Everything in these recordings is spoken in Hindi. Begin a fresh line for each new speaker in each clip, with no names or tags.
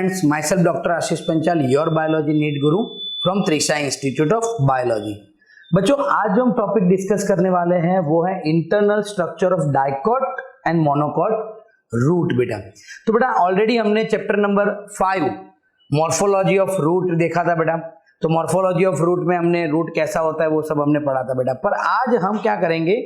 friends, myself Dr. Ashish Panchal, your biology NEET guru from Trisha Institute of Biology। बच्चों आज जो हम टॉपिक डिस्कस करने वाले हैं वो है internal structure of dicot and monocot root. बेटा तो बेटा ऑलरेडी हमने chapter number 5 morphology of root देखा था बेटा। तो मॉर्फोलॉजी ऑफ रूट में हमने रूट कैसा होता है वो सब हमने पढ़ा था बेटा। पर आज हम क्या करेंगे,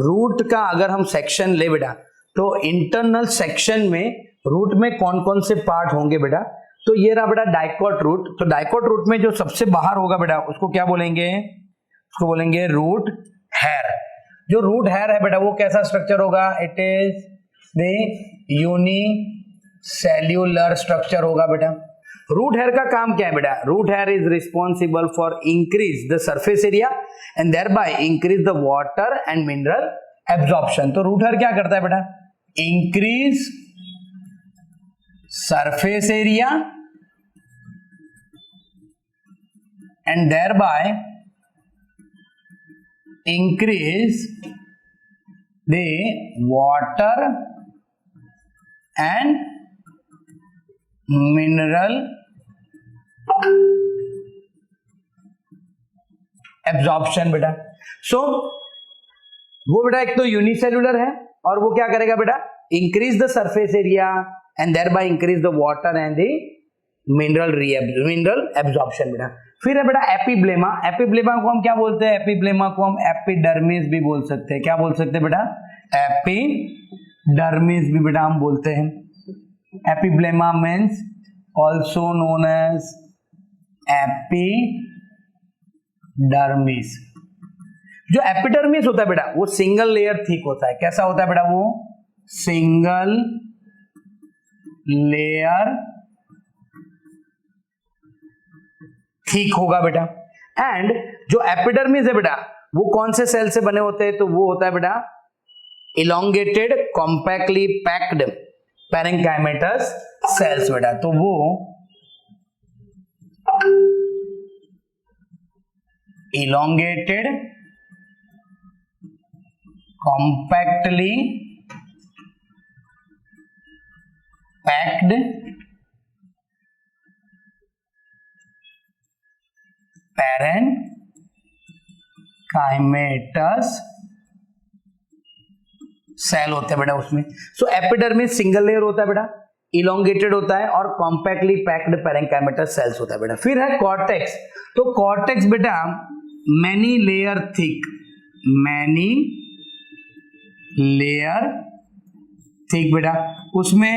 रूट का अगर हम सेक्शन ले बेटा तो इंटरनल सेक्शन में रूट में कौन कौन से पार्ट होंगे बेटा। तो ये रहा बेटा डाइकॉट रूट। तो डाइकॉट रूट में जो सबसे बाहर होगा बेटा उसको क्या बोलेंगे, उसको बोलेंगे रूट हेयर। जो रूट हेयर है बेटा वो कैसा स्ट्रक्चर होगा, it is the unicellular structure होगा बेटा। रूट हेयर का काम क्या है बेटा, root hair is responsible for increase the surface area and thereby increase the water and mineral absorption. तो रूट हेयर क्या करता है बेटा, increase surface area and thereby increase the water and mineral absorption बेटा। सो वो बेटा एक तो यूनिसेल्युलर है और वो क्या करेगा बेटा, increase the surface area and thereby increase the water and the mineral absorption बेटा। फिर है बेटा एपिब्लेमा। एपिब्लेमा को हम क्या बोलते हैं, एपिब्लेमा को हम एपिडर्मिस भी बोल सकते हैं। क्या बोल सकते हैं बेटा, एपिडर्मिस भी बेटा हम बोलते हैं। Epiblema means also known as epidermis. जो एपिडर्मिस होता है बेटा वो सिंगल लेयर थिक होता है। कैसा होता है बेटा, वो सिंगल लेयर ठीक होगा बेटा। एंड जो एपिडर्मिस है बेटा वो कौन से सेल से बने होते हैं, तो वो होता है बेटा elongated compactly packed parenchymatous cells बेटा। तो वो elongated compactly packed parenchymatous cell होते हैं बेटा उसमें। सो एपिडर्मिस सिंगल लेयर होता है बेटा, इलोंगेटेड होता है और कॉम्पैक्टली पैक्ड पैरेंकाइमेटस सेल्स होता है बेटा। फिर है कॉर्टेक्स। तो कॉर्टेक्स बेटा many layer thick, many layer thick बेटा, उसमें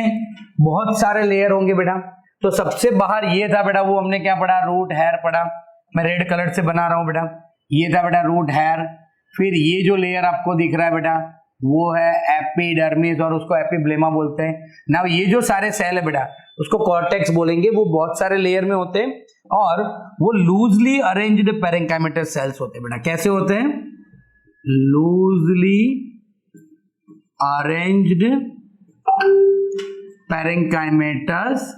बहुत सारे लेयर होंगे बेटा। तो सबसे बाहर ये था बेटा, वो हमने क्या पढ़ा, रूट हेयर पढ़ा। मैं रेड कलर से बना रहा हूं बेटा, ये था बेटा रूट हेयर। फिर ये जो लेयर आपको दिख रहा है बेटा वो है एपिडर्मिस और उसको एपिब्लेमा बोलते हैं ना। ये जो सारे सेल है बेटा उसको कॉर्टेक्स बोलेंगे। वो बहुत सारे लेयर में होते हैं और वो लूजली अरेंज्ड पैरेंकाइमेटस सेल्स होते हैं बेटा। कैसे होते हैं, लूजली अरेंज्ड पैरेंकाइमेटस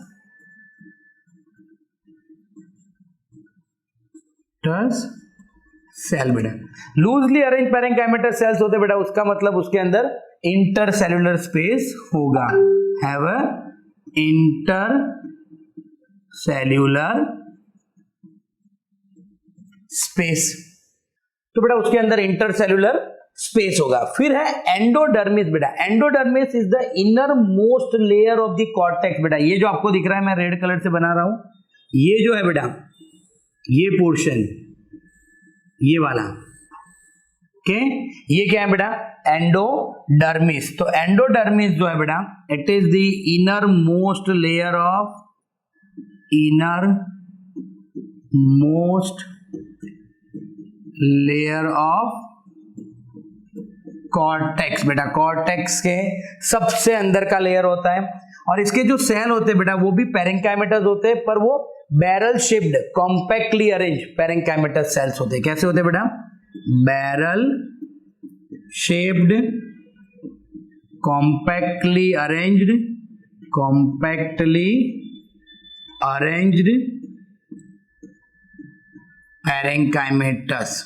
सेल बेटा। लूजली अरेंज पैरेंकाइमेटस सेल्स होते बेटा, उसका मतलब उसके अंदर इंटरसेल्युलर स्पेस होगा, हैव अ इंटरसेल्युलर स्पेस। तो बेटा उसके अंदर इंटरसेल्युलर स्पेस होगा। फिर है एंडोडर्मिस बेटा। Endodermis is the inner most layer of the cortex बेटा। ये जो आपको दिख रहा है, मैं रेड कलर से बना रहा हूं, ये जो है बेटा, ये पोर्शन, ये वाला, ओके, ये क्या है बेटा, एंडोडर्मिस। तो एंडोडर्मिस जो है बेटा it is the inner most layer of, inner most layer of cortex बेटा। कॉर्टेक्स के सबसे अंदर का लेयर होता है और इसके जो सेल होते हैं बेटा वो भी पैरेंकाइमेटस होते हैं, पर वो barrel shaped compactly arrange parenchymatous cells होते हैं। कैसे होते हैं बेटा, barrel shaped compactly arranged parenchymatous.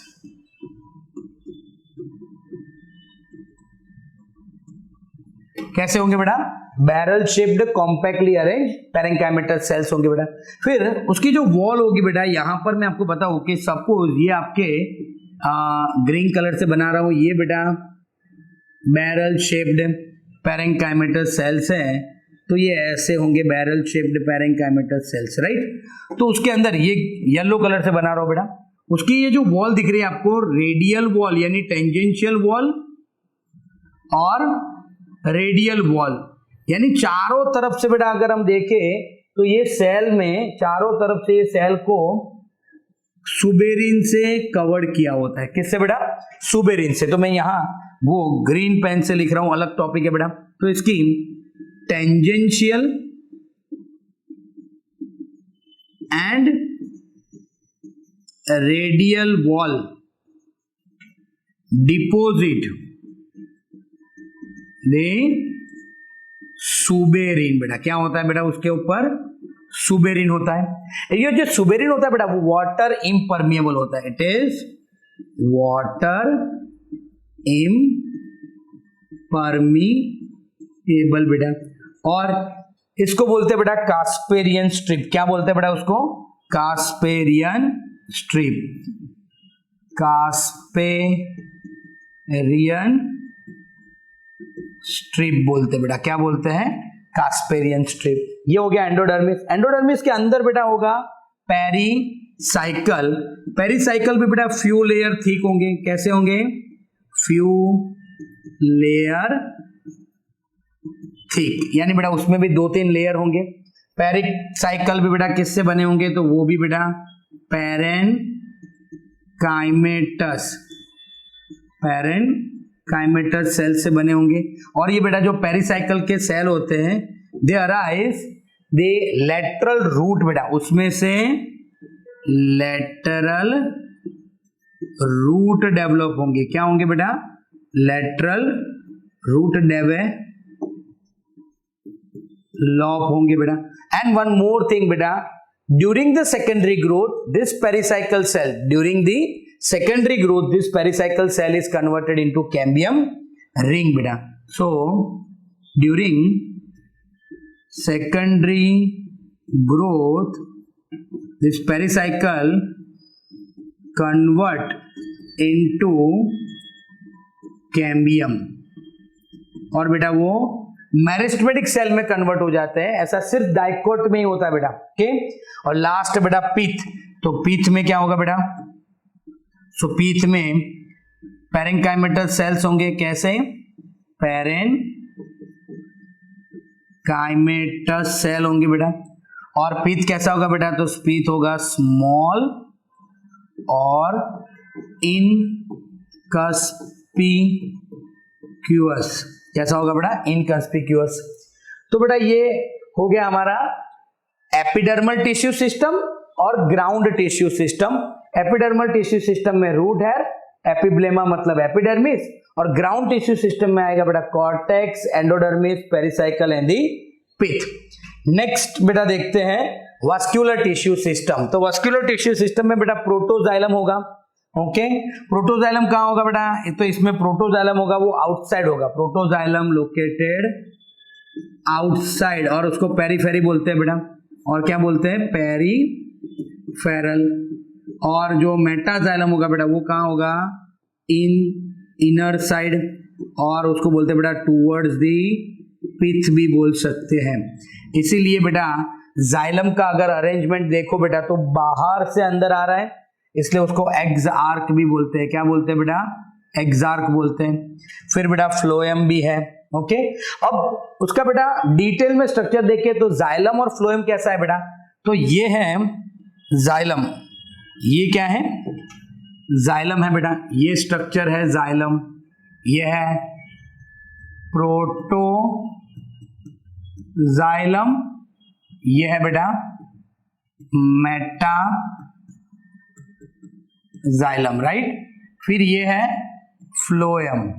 कैसे होंगे बेटा, barrel shaped compactly arrange parenchymatal cells होंगे बेटा। फिर उसकी जो वॉल होगी बेटा, यहां पर मैं आपको बताऊं कि सपोज ये आपके ग्रीन कलर से बना रहा हूं, ये बेटा बैरल शेप्ड पैरेंकाइमेटल सेल्स है, तो ये ऐसे होंगे barrel shaped parenchymatal cells, right. तो उसके अंदर ये येलो कलर से बना रहा हूं बेटा, उसकी ये जो वॉल दिख रही है आपको, रेडियल वॉल यानी टेंजेंशियल वॉल और रेडियल वॉल, यानी चारों तरफ से बेटा अगर हम देखें तो ये सेल में चारों तरफ से ये सेल को सुबेरिन से कवर्ड किया होता है। किससे बेटा? सुबेरिन से। तो मैं यहां वो ग्रीन पेन से लिख रहा हूं, अलग टॉपिक है बेटा। तो इसकी tangential and radial wall deposit they suberin. बेटा क्या होता है बेटा? उसके ऊपर सुबेरिन होता है। ये जो सुबेरिन होता है बेटा वो वाटर इम्परमिएबल होता है। इट इज वाटर इम्परमिएबल बेटा। और इसको बोलते हैं बेटा कास्पेरियन स्ट्रिप। क्या बोलते हैं बेटा उसको? कास्पेरियन स्ट्रिप। कास्पेरियन स्ट्रिप बोलते हैं बेटा। क्या बोलते हैं? कास्पेरियन स्ट्रिप। ये हो गया एंडोडर्मिस। एंडोडर्मिस के अंदर बेटा होगा पेरिसाइकल। पेरिसाइकल भी बेटा फ्यू लेयर थिक होंगे। कैसे होंगे? फ्यू लेयर थिक, यानी बेटा उसमें भी 2-3 लेयर होंगे। पेरिसाइकल भी बेटा किससे बने होंगे? तो वो भी बेटा पैरेनकाइमेटस सेल से बने होंगे। और ये बेटा जो पेरिसाइकल के सेल होते हैं they arise the lateral root बेटा, उसमें से लेटरल रूट डेवलप होंगे। क्या होंगे बेटा? लेटरल रूट डेवलप होंगे बेटा। एंड वन मोर थिंग बेटा, during the secondary growth this pericycle cell is converted into cambium ring beta. So during secondary growth this pericycle convert into cambium और बेटा वो मेरिस्टेमेटिक सेल में कन्वर्ट हो जाते हैं। ऐसा सिर्फ डाइकोट में ही होता है बेटा। ओके, और लास्ट बेटा पीथ। तो पीथ में क्या होगा बेटा? सो पीथ में पैरेंकाइमेटल सेल्स होंगे। कैसे? पैरेंकाइमेटल सेल होंगे बेटा। और पीथ कैसा होगा बेटा? तो पीथ होगा स्मॉल और इनकंस्पिक्यूअस। कैसा होगा बेटा? इनकंस्पिक्यूअस। तो बेटा ये हो गया हमारा एपिडर्मल टिश्यू सिस्टम और ground tissue system. Epidermal tissue system में रूट हेयर, एपिब्लेमा मतलब एपिडर्मिस, और ग्राउंड टिश्यू सिस्टम में आएगा बेटा cortex, endodermis, pericycle and the pith. Next बेटा देखते हैं वास्कुलर टिश्यू सिस्टम। तो वास्कुलर टिश्यू सिस्टम में बेटा प्रोटोजाइलम होगा। ओके, प्रोटोजाइलम कहां होगा बेटा? तो इसमें प्रोटोजाइलम होगा वो आउटसाइड होगा। प्रोटोजाइलम लोकेटेड आउटसाइड, और उसको पेरीफेरी बोलते हैं बेटा। और क्या बोलते हैं? पेरीफेरल। और जो मेटाजाइलम होगा बेटा वो कहां होगा? इनर साइड, और उसको बोलते हैं बेटा टूवर्ड्स दी पिथ भी बोल सकते हैं। इसीलिए बेटा जाइलम का अगर अरेंजमेंट देखो बेटा तो बाहर से अंदर आ रहा है, इसलिए उसको एक्सआर्क भी बोलते हैं। क्या बोलते हैं बेटा? एक्सआर्क बोलते हैं। फिर बेटा फ्लोएम भी है। ओके, अब उसका बेटा डिटेल में स्ट्रक्चर देखें तो जाइलम और फ्लोएम कैसा है बेटा? तो ये है जाइलम, ये क्या है? जाइलम है बेटा। ये स्ट्रक्चर है जाइलम। ये है प्रोटोजाइलम। ये है बेटा मेटा जाइलम, राइट। फिर ये है फ्लोएम।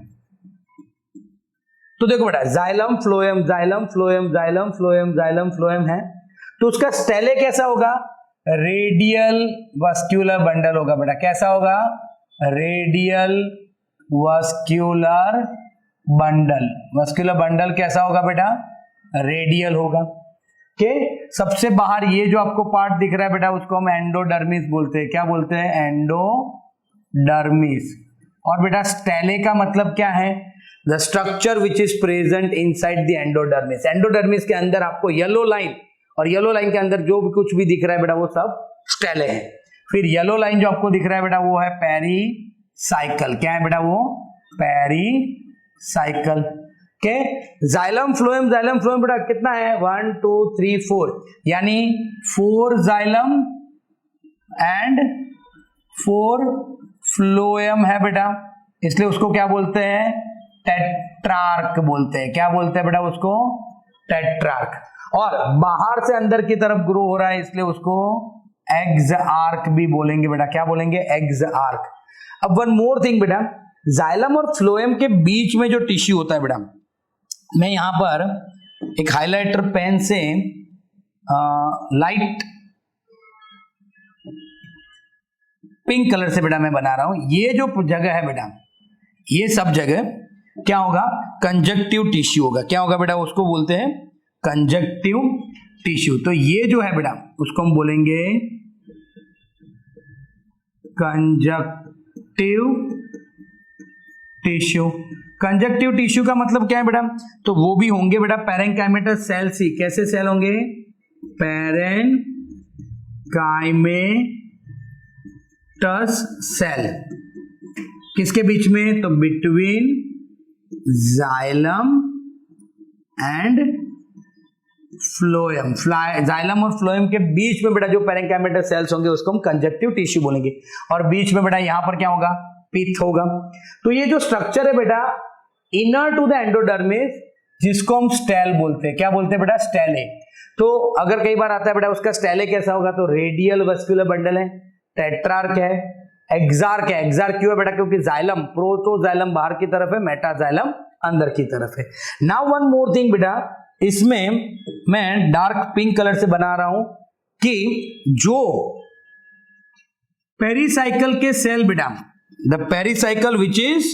तो देखो बेटा xylem phloem xylem phloem xylem phloem xylem phloem है। तो उसका स्टेले कैसा होगा? रेडियल वास्क्यूलर बंडल होगा बेटा। कैसा होगा? Radial vascular bundle. Vascular bundle कैसा होगा बेटा? रेडियल होगा। के सबसे बाहर ये जो आपको पार्ट दिख रहा है बेटा उसको हम एंडोडर्मिस बोलते हैं। क्या बोलते हैं? एंडोडर्मिस। और बेटा स्टेले का मतलब क्या है? The structure which is present inside the endodermis. Endodermis के अंदर आपको येलो लाइन, और येलो लाइन के अंदर जो भी कुछ भी दिख रहा है बेटा वो सब स्टेले है। फिर येलो लाइन जो आपको दिख रहा है बेटा वो है पेरीसाइकल। क्या है बेटा? वो पेरीसाइकल। के जाइलम फ्लोएम बेटा कितना है? 1 2 3 4, यानी 4 जाइलम एंड 4 फ्लोएम है बेटा, इसलिए उसको क्या बोलते हैं? टेट्रार्क बोलते हैं। क्या बोलते हैं बेटा उसको? टेट्रार्क। और बाहर से अंदर की तरफ ग्रो हो रहा है इसलिए उसको एक्सआर्क भी बोलेंगे बेटा। क्या बोलेंगे? एक्सआर्क। अब वन मोर थिंग बेटा, जाइलम और फ्लोएम के बीच में जो टिश्यू होता है बेटा, मैं यहां पर एक हाइलाइटर पेन से लाइट पिंक कलर से बेटा मैं बना रहा हूं। ये जो जगह है बेटा, ये सब जगह क्या होगा? कंजक्टिव टिश्यू होगा। क्या होगा बेटा? उसको बोलते हैं कंजक्टिव टिश्यू। तो ये जो है बेटा उसको हम बोलेंगे कंजक्टिव टिश्यू। कंजक्टिव टिश्यू का मतलब क्या है बेटा? तो वो भी होंगे बेटा पैरेंकाइमेटस सेल्स ही। कैसे सेल होंगे? Parenchymatous cell. किसके बीच में? तो between xylem and phloem. Xylem और फ्लोएम के बीच में बेटा जो पैरेंकाइमेटस सेल्स होंगे उसको हम कंजक्टिव टिश्यू बोलेंगे। और बीच में बेटा यहां पर क्या होगा? पिथ होगा। तो ये जो स्ट्रक्चर है बेटा इनर टू द एंडोडर्मिस, जिसको हम स्टेल बोलते हैं। क्या बोलते हैं बेटा? स्टेले। तो अगर कई बार आता है बेटा उसका स्टेले कैसा होगा? तो रेडियल वस्कुलर बंडल है। टेट्रार्क है। एक्सार्क है। एक्सार्क क्यों है बेटा? क्योंकि जाइलम, प्रोटोजाइलम बाहर की तरफ है, मेटाजाइलम अंदर की तरफ है। नाउ वन मोर थिंग बेटा, इसमें मैं डार्क पिंक कलर से बना रहा हूं कि जो पेरीसाइकल के सेल बेटा, the pericycle which is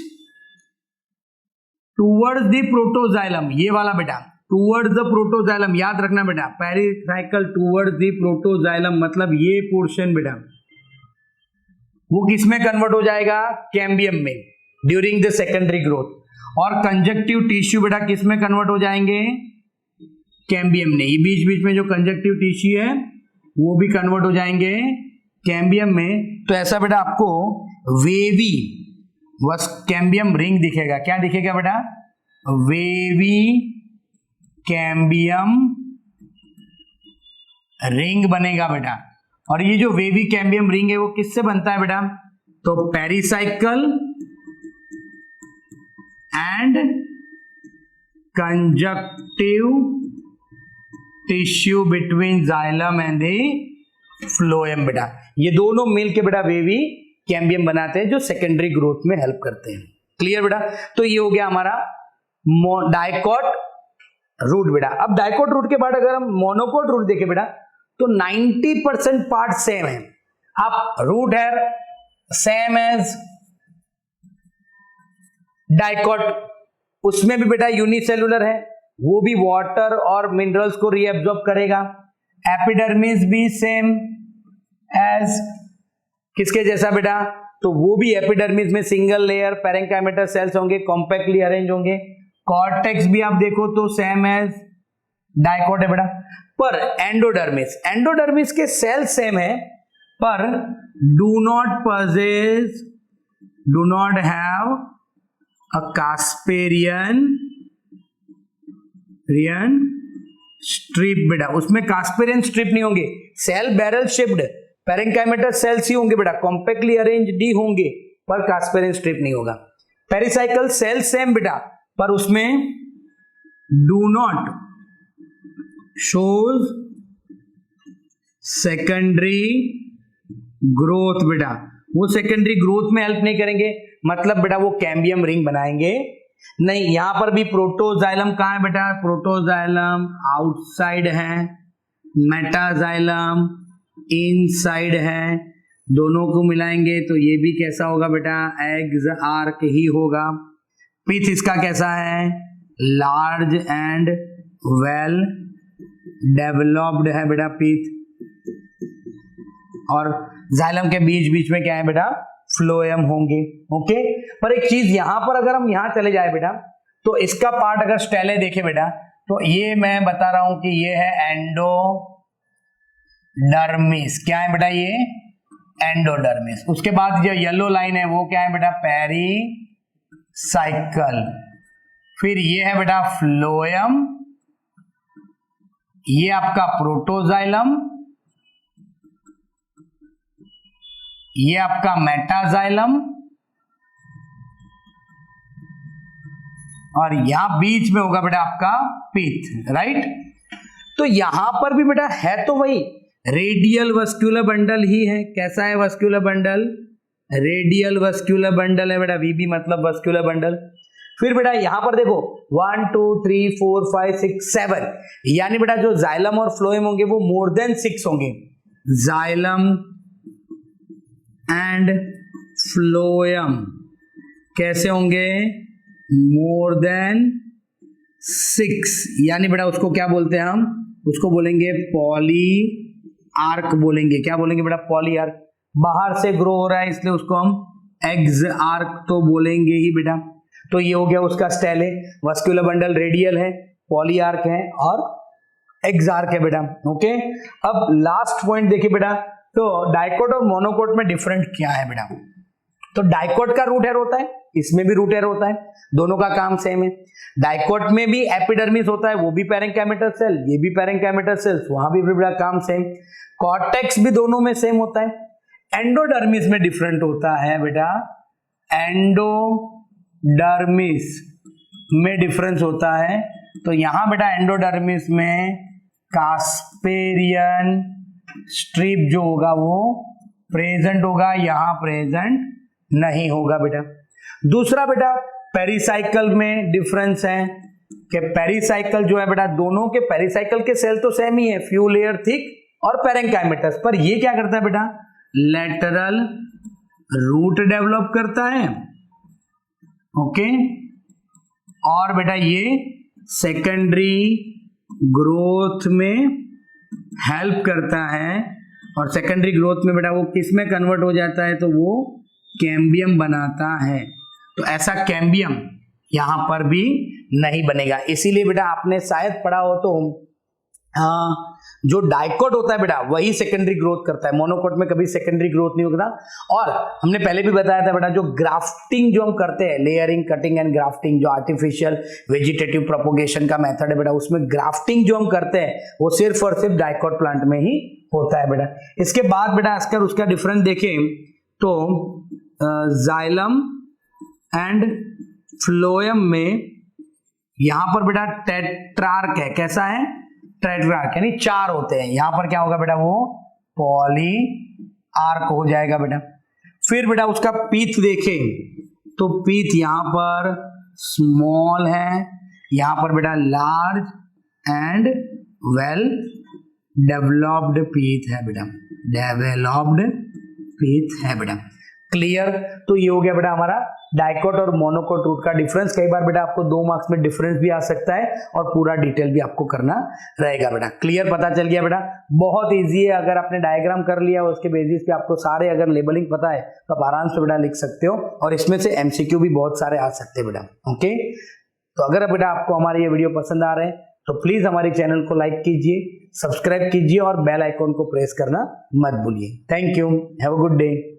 towards the protoxylem, ये वाला बेटा टूवर्ड्स द प्रोटोजाइलम, याद रखना बेटा, पेरीसाइकल टूवर्ड्स द प्रोटोजाइलम मतलब ये पोर्शन बेटा वो किसमें कन्वर्ट हो जाएगा? कैम्बियम में ड्यूरिंग द सेकेंडरी ग्रोथ। और कंजक्टिव टिश्यू बेटा किसमें कन्वर्ट हो जाएंगे? कैम्बियम में। ये बीच बीच में जो कंजक्टिव टिश्यू है वो भी कन्वर्ट हो जाएंगे कैम्बियम में। तो ऐसा बेटा आपको वेवी वस कैम्बियम रिंग दिखेगा। क्या दिखेगा बेटा? वेवी कैम्बियम रिंग बनेगा बेटा। और ये जो वेवी कैम्बियम रिंग है वो किससे बनता है बेटा? तो pericycle and conjunctive tissue between xylem and the phloem बेटा, ये दोनों मिलके बेटा वेवी कैम्बियम बनाते हैं जो सेकेंडरी ग्रोथ में हेल्प करते हैं। क्लियर बेटा? तो ये हो गया हमारा डाइकॉट रूट बेटा। अब डाइकॉट रूट के बाद अगर हम मोनोकॉट रूट देखें बेटा तो 90% पार्ट सेम है। अब रूट है सेम एज डाइकॉट, उसमें भी बेटा यूनिसेलुलर है, वो भी वाटर और मिनरल्स को रीएब्जॉर्ब करेगा। एपिडर्मिस भी सेम एज किसके जैसा बेटा? तो वो भी एपिडर्मिस में सिंगल लेयर पैरेंकाइमेटस सेल्स होंगे, कॉम्पैक्टली अरेंज होंगे। कॉर्टेक्स भी आप देखो तो सेम एज डाइकॉट है बेटा। पर एंडोडर्मिस के सेल सेम है पर do not have a Casparian strip बेटा, उसमें कास्पेरियन स्ट्रिप नहीं होंगे। Cell barrel shaped parenchymatous cells ही होंगे बेटा, कॉम्पैक्टली अरेंज्ड ही होंगे पर कास्पेरियन स्ट्रिप नहीं होगा। पेरिसाइकल सेल सेम बेटा पर उसमें do not shows secondary growth बेटा, वो सेकेंडरी ग्रोथ में हेल्प नहीं करेंगे। मतलब बेटा वो कैम्बियम रिंग बनाएंगे नहीं। यहां पर भी प्रोटोजाइलम कहां है बेटा? प्रोटोजाइलम आउटसाइड है, मेटाजाइलम इनसाइड है, दोनों को मिलाएंगे तो ये भी कैसा होगा बेटा? एक्सआर्क ही होगा। पिथ इसका कैसा है? लार्ज एंड वेल डेवलप्ड है बेटा पीथ, और जाइलम के बीच बीच में क्या है बेटा, फ्लोएम होंगे। ओके, पर एक चीज यहां पर अगर हम यहां चले जाए बेटा, तो इसका पार्ट अगर स्टेले देखे बेटा, तो ये मैं बता रहा हूं कि ये है एंडोडर्मिस। क्या है बेटा ये, एंडोडर्मिस। उसके बाद जो येलो लाइन है वो क्या है बेटा, पेरीसाइकल। फिर ये है बेटा फ्लोएम, ये आपका प्रोटोजाइलम, ये आपका मेटाजाइलम, और यहां बीच में होगा बेटा आपका पीथ, राइट। तो यहां पर भी बेटा है तो वही रेडियल वस्क्यूलर बंडल ही है। कैसा है vascular bundle, radial vascular bundle है बेटा, वीबी मतलब वस्क्यूलर बंडल। फिर बेटा यहां पर देखो 1 2 3 4 5 6 7, यानी बेटा जो जाइलम और फ्लोएम होंगे वो मोर देन 6 होंगे। जाइलम एंड फ्लोएम कैसे होंगे, मोर देन 6, यानी बेटा उसको क्या बोलते हैं हम, उसको बोलेंगे पॉली आर्क बोलेंगे। क्या बोलेंगे बेटा, पॉली आर्क। बाहर से ग्रो हो रहा है इसलिए उसको हम एग्ज आर्क तो बोलेंगे ही बेटा। तो ये हो गया उसका स्टेल है, वस्क्यूलर बंडल रेडियल है, पॉली आर्क है और एग्ज आर्क है बेटा। ओके, अब लास्ट पॉइंट देखिए बेटा, तो डाइकोट और मोनोकोट में डिफरेंट क्या है बेटा। तो डाइकोट का रूट हेयर होता है, इसमें भी रूट हेयर होता है, दोनों का काम सेम है। डाइकोट में भी एपिडर्मिस होता है, वो भी पैरेंकाइमेटल सेल, ये भी पैरेंकाइमेटल सेल्स, वहां भी बेटा काम सेम। कॉर्टेक्स भी दोनों में सेम होता है। एंडोडर्मिस में डिफरेंट होता है बेटा, एंडोडर्मिस में डिफरेंस होता है। तो यहां बेटा एंडोडर्मिस में कास्पेरियन स्ट्रिप जो होगा वो प्रेजेंट होगा, यहां प्रेजेंट नहीं होगा बेटा। दूसरा बेटा पेरिसाइकल में डिफरेंस है कि पेरिसाइकल जो है बेटा, दोनों के पेरिसाइकल के सेल तो सेम ही है, फ्यू लेयर थिक और पैरेंकाइमेटस, पर ये क्या करता है बेटा, लेटरल रूट डेवलप करता है। ओके, और बेटा ये सेकेंडरी ग्रोथ में हेल्प करता है, और सेकेंडरी ग्रोथ में बेटा वो किस में कन्वर्ट हो जाता है, तो वो कैम्बियम बनाता है। तो ऐसा कैम्बियम यहां पर भी नहीं बनेगा। इसीलिए बेटा आपने शायद पढ़ा हो तो जो डाइकोट होता है बेटा वही सेकेंडरी ग्रोथ करता है, मोनोकोट में कभी सेकेंडरी ग्रोथ नहीं होता। और हमने पहले भी बताया था बेटा, जो ग्राफ्टिंग जो हम करते हैं, लेयरिंग, कटिंग एंड ग्राफ्टिंग, जो आर्टिफिशियल वेजिटेटिव प्रोपोगेशन का मेथड है बेटा, उसमें ग्राफ्टिंग जो हम करते हैं वो सिर्फ और सिर्फ डाइकोट प्लांट में ही होता है बेटा। इसके बाद बेटा अगर उसका डिफरेंस देखें तो जाइलम एंड फ्लोएम में यहां पर बेटा टेट्रार्क है। कैसा है, टेट्रार्क, यानी 4 होते हैं। यहां पर क्या होगा बेटा, वो पॉली आर्क हो जाएगा बेटा। फिर बेटा उसका पीथ देखें तो पीथ यहां पर स्मॉल है, यहां पर बेटा large and well developed pith है बेटा, डेवलप्ड पीथ है बेटा। क्लियर। तो ये हो गया बेटा हमारा डाइकोट और मोनोकोट रूट का डिफरेंस। कई बार बेटा आपको 2 मार्क्स में डिफरेंस भी आ सकता है और पूरा डिटेल भी आपको करना रहेगा बेटा। क्लियर, पता चल गया बेटा, बहुत इजी है। अगर आपने डायग्राम कर लिया उसके बेसिस पे आपको सारे अगर लेबलिंग पता है तो आप आराम से बेटा लिख सकते हो, और इसमें से एमसीक्यू भी बहुत सारे आ सकते हैं बेटा। ओके, तो अगर बेटा आपको हमारे ये वीडियो पसंद आ रहे हैं तो प्लीज हमारे चैनल को लाइक कीजिए, सब्सक्राइब कीजिए और बेल आइकॉन को प्रेस करना मत भूलिए। Thank you, have a good day.